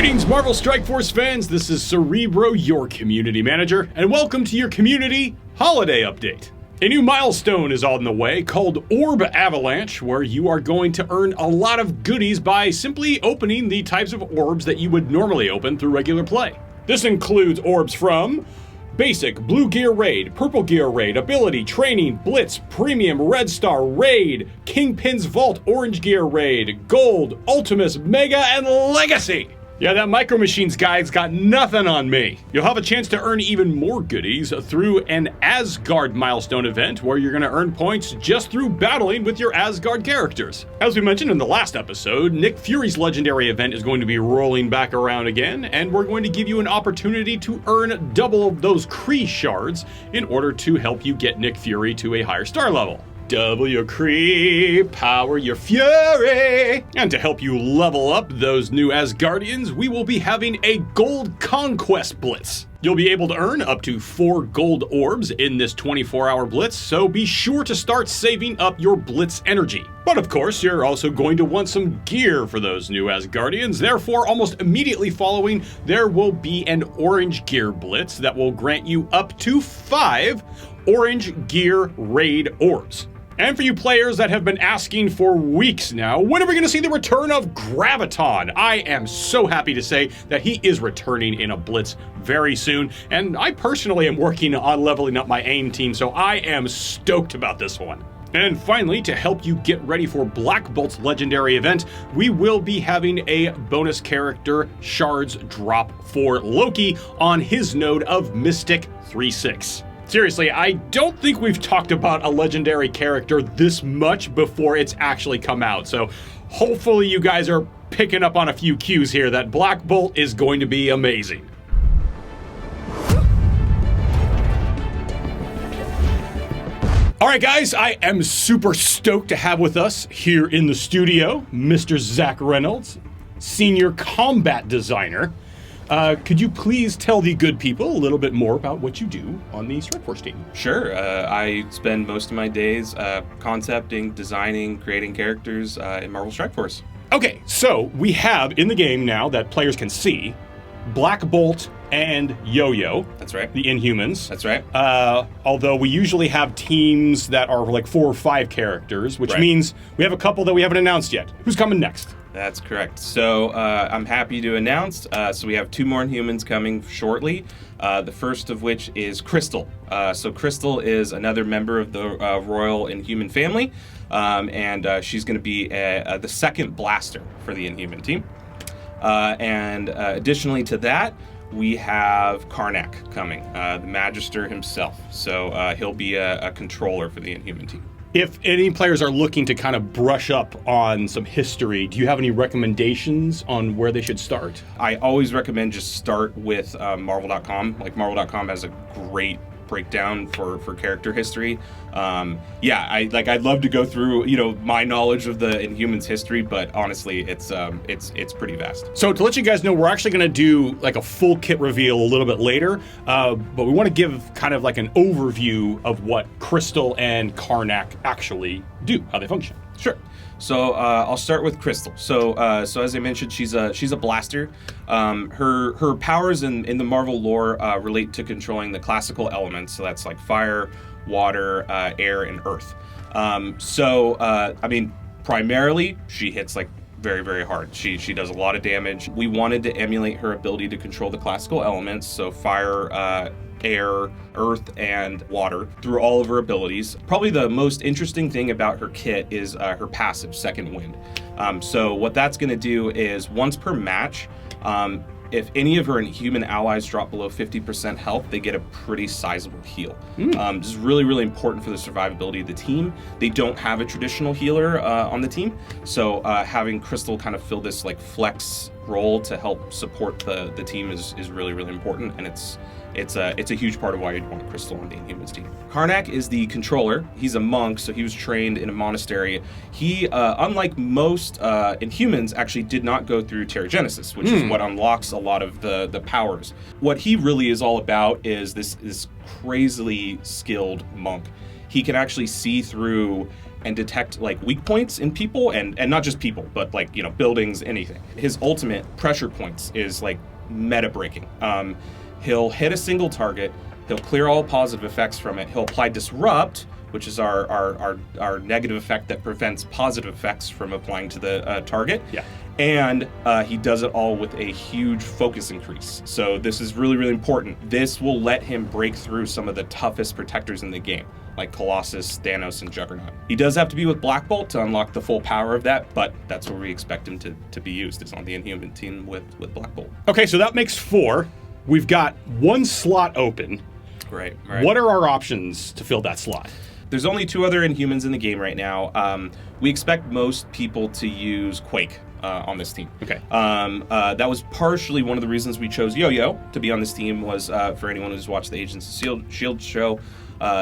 Greetings, Marvel Strike Force fans. This is Cerebro, your community manager, and welcome to your community holiday update. A new milestone is on the way called Orb Avalanche, where you are going to earn a lot of goodies by simply opening the types of orbs that you would normally open through regular play. This includes orbs from Basic, Blue Gear Raid, Purple Gear Raid, Ability, Training, Blitz, Premium, Red Star, Raid, Kingpin's Vault, Orange Gear Raid, Gold, Ultimus, Mega, and Legacy. Yeah, that Micro Machines guide's got nothing on me. You'll have a chance to earn even more goodies through an Asgard milestone event where you're going to earn points just through battling with your Asgard characters. As we mentioned in the last episode, Nick Fury's legendary event is going to be rolling back around again, and we're going to give you an opportunity to earn double of those Kree shards in order to help you get Nick Fury to a higher star level. Double your Kree, power your Fury! And to help you level up those new Asgardians, we will be having a Gold Conquest Blitz. You'll be able to earn up to 4 gold orbs in this 24-hour Blitz, so be sure to start saving up your Blitz energy. But of course, you're also going to want some gear for those new Asgardians, therefore almost immediately following, there will be an Orange Gear Blitz that will grant you up to 5 Orange Gear Raid orbs. And for you players that have been asking for weeks now, when are we going to see the return of Graviton? I am so happy to say that he is returning in a Blitz very soon, and I personally am working on leveling up my AIM team, so I am stoked about this one. And finally, to help you get ready for Black Bolt's legendary event, we will be having a bonus character shards drop for Loki on his node of Mystic 3/6. Seriously, I don't think we've talked about a legendary character this much before it's actually come out, so hopefully you guys are picking up on a few cues here that Black Bolt is going to be amazing. Alright guys, I am super stoked to have with us here in the studio, Mr. Zach Reynolds, Senior Combat Designer. Could you please tell the good people a little bit more about what you do on the Strike Force team? Sure. I spend most of my days concepting, designing, creating characters in Marvel Strike Force. Okay, so we have in the game now that players can see Black Bolt and Yo-Yo. That's right. The Inhumans. That's right. Although we usually have teams that are like 4 or 5 characters, which means we have a couple that we haven't announced yet. Who's coming next? That's correct. So I'm happy to announce, so we have 2 more Inhumans coming shortly, the first of which is Crystal. So Crystal is another member of the Royal Inhuman family, and she's going to be the second blaster for the Inhuman team. And additionally to that, we have Karnak coming, the Magister himself. So he'll be a controller for the Inhuman team. If any players are looking to kind of brush up on some history, do you have any recommendations on wwhere they should start? I always recommend just start with Marvel.com. Like Marvel.com has a great breakdown for character history. I'd love to go through my knowledge of the Inhumans history, but honestly, it's pretty vast. So to let you guys know, we're actually going to do like a full kit reveal a little bit later, but we want to give kind of like an overview of what Crystal and Karnak actually do, how they function. Sure. So I'll start with Crystal. So as I mentioned, she's a blaster. Her powers in the Marvel lore relate to controlling the classical elements. So that's like fire, water, air, and earth. Primarily she hits like very, very hard. She does a lot of damage. We wanted to emulate her ability to control the classical elements. So fire, air, earth, and water through all of her abilities. Probably the most interesting thing about her kit is her passive, Second Wind. So what that's going to do is once per match, if any of her Inhuman allies drop below 50% health, they get a pretty sizable heal. This is really, really important for the survivability of the team. They don't have a traditional healer on the team, so having Crystal kind of fill this like flex role to help support the team is really, really important, and it's a huge part of why you'd want Crystal on the Inhumans team. Karnak is the controller. He's a monk, so he was trained in a monastery. He, unlike most Inhumans, actually did not go through Terrigenesis, which is what unlocks a lot of the powers. What he really is all about is this crazily skilled monk. He can actually see through and detect like weak points in people, and not just people, but like, you know, buildings, anything. His ultimate, Pressure Points, is like meta breaking. He'll hit a single target, he'll clear all positive effects from it, he'll apply Disrupt, which is our negative effect that prevents positive effects from applying to the target. Yeah. And he does it all with a huge focus increase. So this is really, really important. This will let him break through some of the toughest protectors in the game, like Colossus, Thanos, and Juggernaut. He does have to be with Black Bolt to unlock the full power of that, but that's where we expect him to be used, is on the Inhuman team with Black Bolt. Okay, so that makes 4. We've got 1 slot open. Right. What are our options to fill that slot? There's only 2 other Inhumans in the game right now. We expect most people to use Quake on this team. Okay. That was partially one of the reasons we chose Yo-Yo to be on this team, was for anyone who's watched the Agents of S.H.I.E.L.D. show.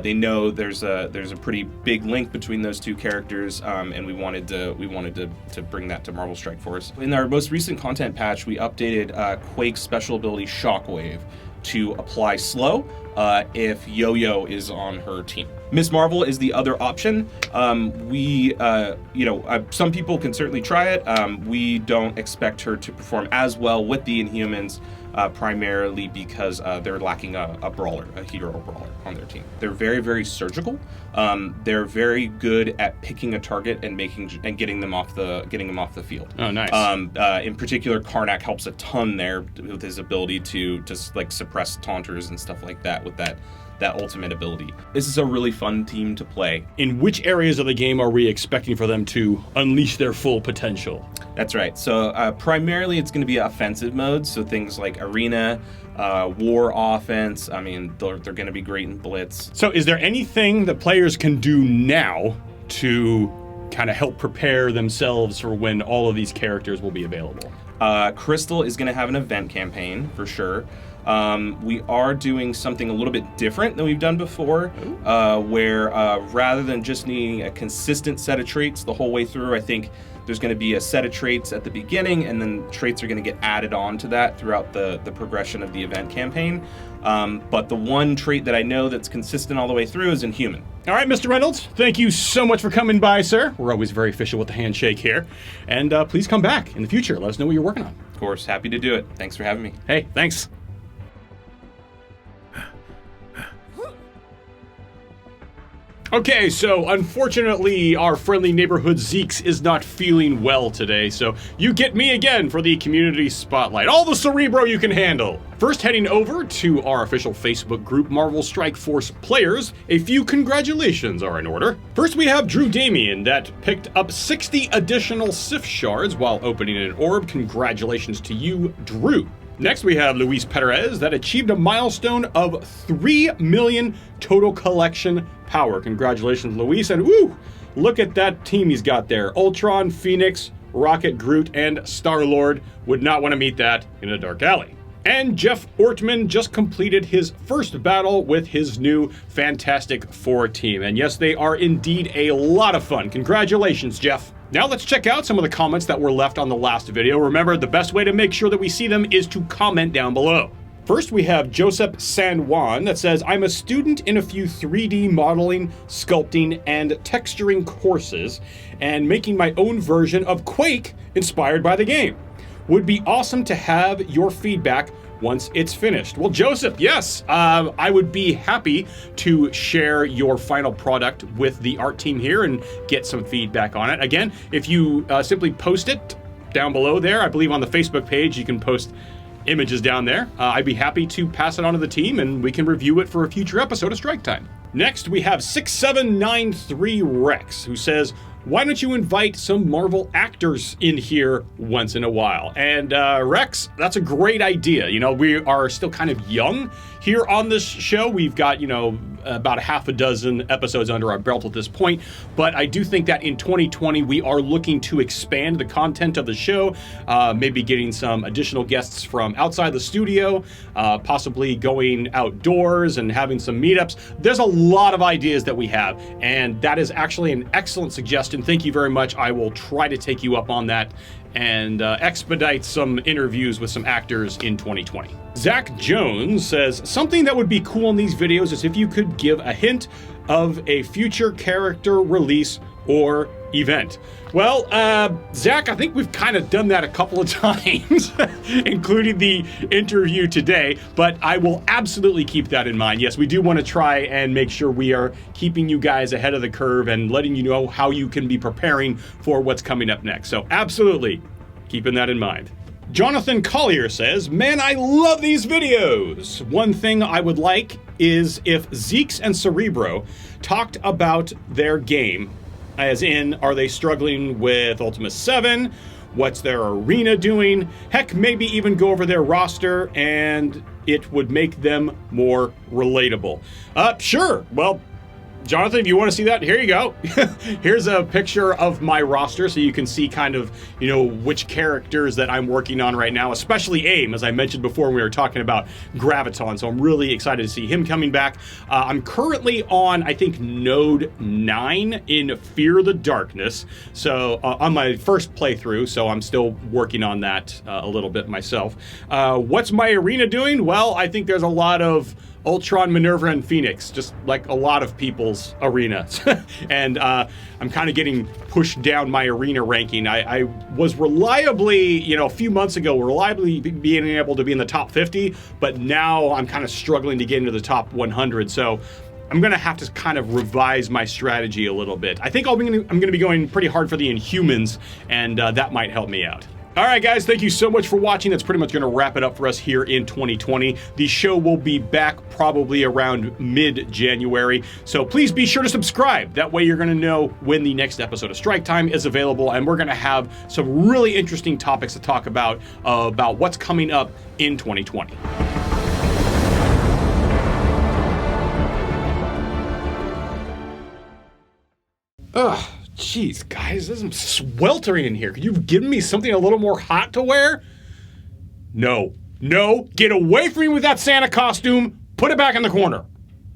They know there's a pretty big link between those 2 characters, and we wanted to bring that to Marvel Strike Force. In our most recent content patch, we updated Quake's special ability Shockwave to apply slow if Yo-Yo is on her team. Miss Marvel is the other option. Some people can certainly try it. We don't expect her to perform as well with the Inhumans, primarily because they're lacking a brawler, a hero brawler on their team. They're very, very surgical. They're very good at picking a target and getting them off the field. Oh, nice. In particular, Karnak helps a ton there with his ability to just like suppress taunters and stuff like that with that ultimate ability. This is a really fun team to play. In which areas of the game are we expecting for them to unleash their full potential? That's right. So primarily it's going to be offensive modes. So things like arena, war offense. I mean, they're going to be great in blitz. So is there anything that players can do now to kind of help prepare themselves for when all of these characters will be available? Crystal is going to have an event campaign for sure. We are doing something a little bit different than we've done before, where rather than just needing a consistent set of traits the whole way through, I think there's going to be a set of traits at the beginning, and then traits are going to get added on to that throughout the progression of the event campaign. But the one trait that I know that's consistent all the way through is Inhuman. All right, Mr. Reynolds, thank you so much for coming by, sir. We're always very official with the handshake here. And please come back in the future. Let us know what you're working on. Of course, happy to do it. Thanks for having me. Hey, thanks. Okay, so unfortunately, our friendly neighborhood Zeeks is not feeling well today, so you get me again for the community spotlight. All the Cerebro you can handle. First, heading over to our official Facebook group, Marvel Strike Force Players, a few congratulations are in order. First, we have Drew Damien that picked up 60 additional Sif shards while opening an orb. Congratulations to you, Drew. Next, we have Luis Perez that achieved a milestone of 3 million total collection power. Congratulations, Luis. And woo, look at that team he's got there. Ultron, Phoenix, Rocket, Groot, and Star-Lord. Would not want to meet that in a dark alley. And Jeff Ortman just completed his first battle with his new Fantastic Four team. And yes, they are indeed a lot of fun. Congratulations, Jeff. Now let's check out some of the comments that were left on the last video. Remember, the best way to make sure that we see them is to comment down below. First, we have Joseph San Juan that says, I'm a student in a few 3D modeling, sculpting, and texturing courses, and making my own version of Quake inspired by the game. Would be awesome to have your feedback once it's finished. Well, Joseph, yes, I would be happy to share your final product with the art team here and get some feedback on it. Again, if you simply post it down below there, I believe on the Facebook page, you can post images down there. I'd be happy to pass it on to the team and we can review it for a future episode of Strike Time. Next, we have 6793 Rex, who says, why don't you invite some Marvel actors in here once in a while? And Rex, that's a great idea. You know, we are still kind of young here on this show. We've got, you know, about a half a dozen episodes under our belt at this point. But I do think that in 2020, we are looking to expand the content of the show, maybe getting some additional guests from outside the studio, possibly going outdoors and having some meetups. There's a lot of ideas that we have, and that is actually an excellent suggestion. Thank you very much. I will try to take you up on that and expedite some interviews with some actors in 2020. Zach Jones says, something that would be cool in these videos is if you could give a hint of a future character release or event. Well, Zach, I think we've kind of done that a couple of times, including the interview today, but I will absolutely keep that in mind. Yes, we do want to try and make sure we are keeping you guys ahead of the curve and letting you know how you can be preparing for what's coming up next. So absolutely keeping that in mind. Jonathan Collier says, man, I love these videos. One thing I would like is if Zeeks and Cerebro talked about their game, as in, are they struggling with Ultima 7? What's their arena doing? Heck, maybe even go over their roster, and it would make them more relatable. Sure. Well, Jonathan, if you want to see that, here you go. Here's a picture of my roster so you can see kind of, which characters that I'm working on right now, especially AIM, as I mentioned before when we were talking about Graviton. So I'm really excited to see him coming back. I'm currently on, I think, Node 9 in Fear the Darkness. So on my first playthrough, so I'm still working on that a little bit myself. What's my arena doing? Well, I think there's a lot of Ultron, Minerva, and Phoenix, just like a lot of people's arenas. And I'm kind of getting pushed down my arena ranking. I was reliably, a few months ago, being able to be in the top 50, but now I'm kind of struggling to get into the top 100. So I'm going to have to kind of revise my strategy a little bit. I think I'm going to be going pretty hard for the Inhumans, and that might help me out. All right, guys, thank you so much for watching. That's pretty much going to wrap it up for us here in 2020. The show will be back probably around mid-January, so please be sure to subscribe. That way you're going to know when the next episode of Strike Time is available, and we're going to have some really interesting topics to talk about what's coming up in 2020. Ugh. Jeez, guys, this is sweltering in here. Could you give me something a little more hot to wear? No, get away from me with that Santa costume. Put it back in the corner.